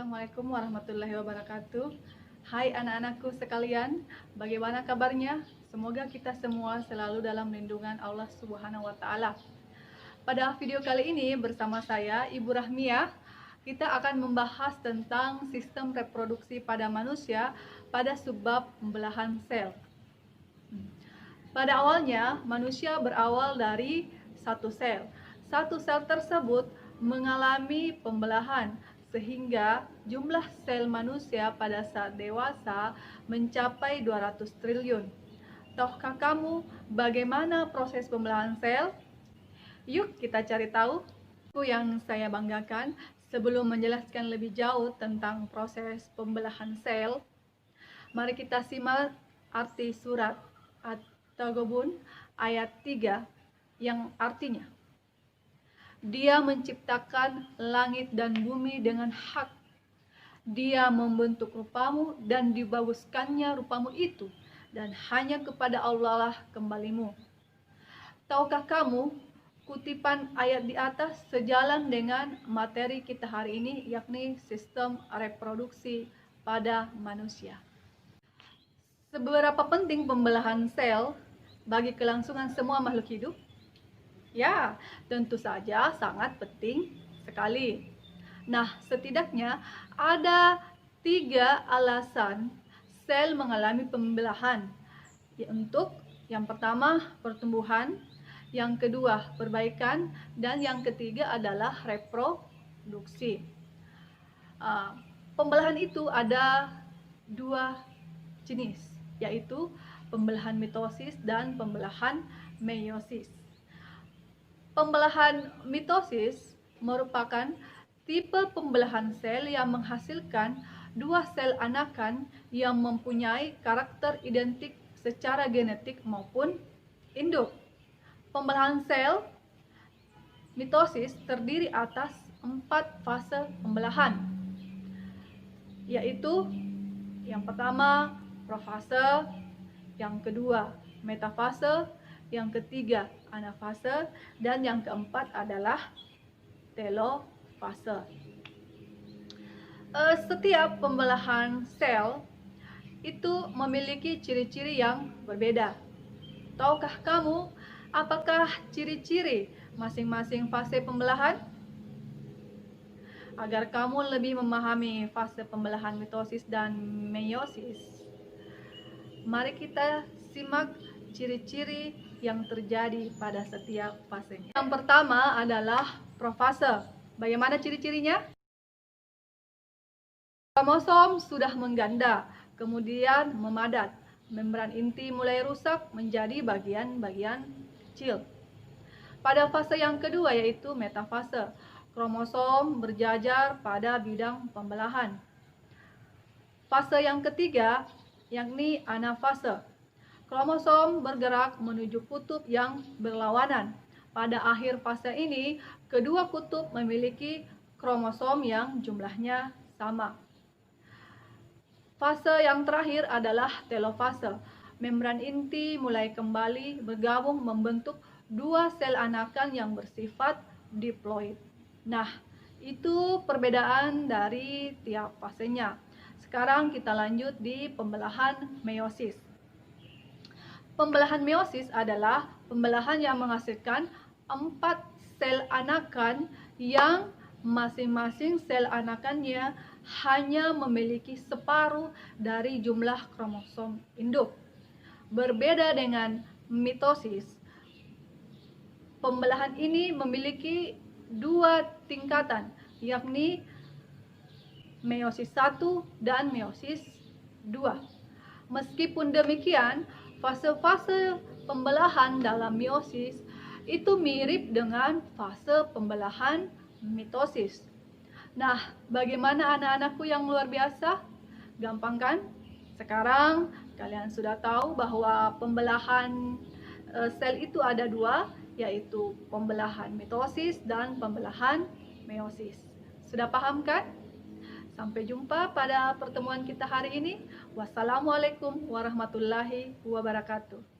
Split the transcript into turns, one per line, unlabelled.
Assalamualaikum warahmatullahi wabarakatuh. Hai anak-anakku sekalian, bagaimana kabarnya? Semoga kita semua selalu dalam lindungan Allah Subhanahu wa Ta'ala. Pada video kali ini bersama saya, Ibu Rahmiah, kita akan membahas tentang sistem reproduksi pada manusia pada subbab pembelahan sel. Pada awalnya, manusia berawal dari satu sel. Satu sel tersebut mengalami pembelahan sehingga jumlah sel manusia pada saat dewasa mencapai 200 triliun. Tahukah kamu bagaimana proses pembelahan sel? Yuk kita cari tahu. Yang saya banggakan, sebelum menjelaskan lebih jauh tentang proses pembelahan sel, mari kita simak arti surat At-Taghabun ayat 3 yang artinya, Dia menciptakan langit dan bumi dengan hak. Dia membentuk rupamu dan dibaguskannya rupamu itu, dan hanya kepada Allah lah kembalimu. Tahukah kamu, kutipan ayat di atas sejalan dengan materi kita hari ini, yakni sistem reproduksi pada manusia. Seberapa penting pembelahan sel bagi kelangsungan semua makhluk hidup? Ya, tentu saja sangat penting sekali. Nah, setidaknya ada 3 alasan sel mengalami pembelahan. Untuk yang pertama, pertumbuhan, yang kedua, perbaikan, dan yang ketiga adalah reproduksi. Pembelahan itu ada 2 jenis, yaitu pembelahan mitosis dan pembelahan meiosis. Pembelahan mitosis merupakan tipe pembelahan sel yang menghasilkan 2 sel anakan yang mempunyai karakter identik secara genetik maupun induk. Pembelahan sel mitosis terdiri atas 4 fase pembelahan, yaitu yang pertama profase, yang kedua metafase, yang ketiga anafase, dan yang keempat adalah telofase. Setiap pembelahan sel itu memiliki ciri-ciri yang berbeda. Tahukah kamu apakah ciri-ciri masing-masing fase pembelahan? Agar kamu lebih memahami fase pembelahan mitosis dan meiosis, mari kita simak ciri-ciri yang terjadi pada setiap fasenya. Yang pertama adalah profase. Bagaimana ciri-cirinya? Kromosom sudah mengganda, kemudian memadat. Membran inti mulai rusak menjadi bagian-bagian kecil. Pada fase yang kedua yaitu metafase, kromosom berjajar pada bidang pembelahan. Fase yang ketiga yakni anafase, kromosom bergerak menuju kutub yang berlawanan. Pada akhir fase ini, kedua kutub memiliki kromosom yang jumlahnya sama. Fase yang terakhir adalah telofase. Membran inti mulai kembali bergabung membentuk 2 sel anakan yang bersifat diploid. Nah, itu perbedaan dari tiap fasenya. Sekarang kita lanjut di pembelahan meiosis. Pembelahan meiosis adalah pembelahan yang menghasilkan 4 sel anakan yang masing-masing sel anakannya hanya memiliki separuh dari jumlah kromosom induk. Berbeda dengan mitosis, pembelahan ini memiliki 2 tingkatan, yakni meiosis 1 dan meiosis 2. Meskipun demikian, fase-fase pembelahan dalam meiosis itu mirip dengan fase pembelahan mitosis. Nah, bagaimana anak-anakku yang luar biasa? Gampang kan? Sekarang kalian sudah tahu bahwa pembelahan sel itu ada 2, yaitu pembelahan mitosis dan pembelahan meiosis. Sudah paham kan? Sampai jumpa pada pertemuan kita hari ini. Wassalamualaikum warahmatullahi wabarakatuh.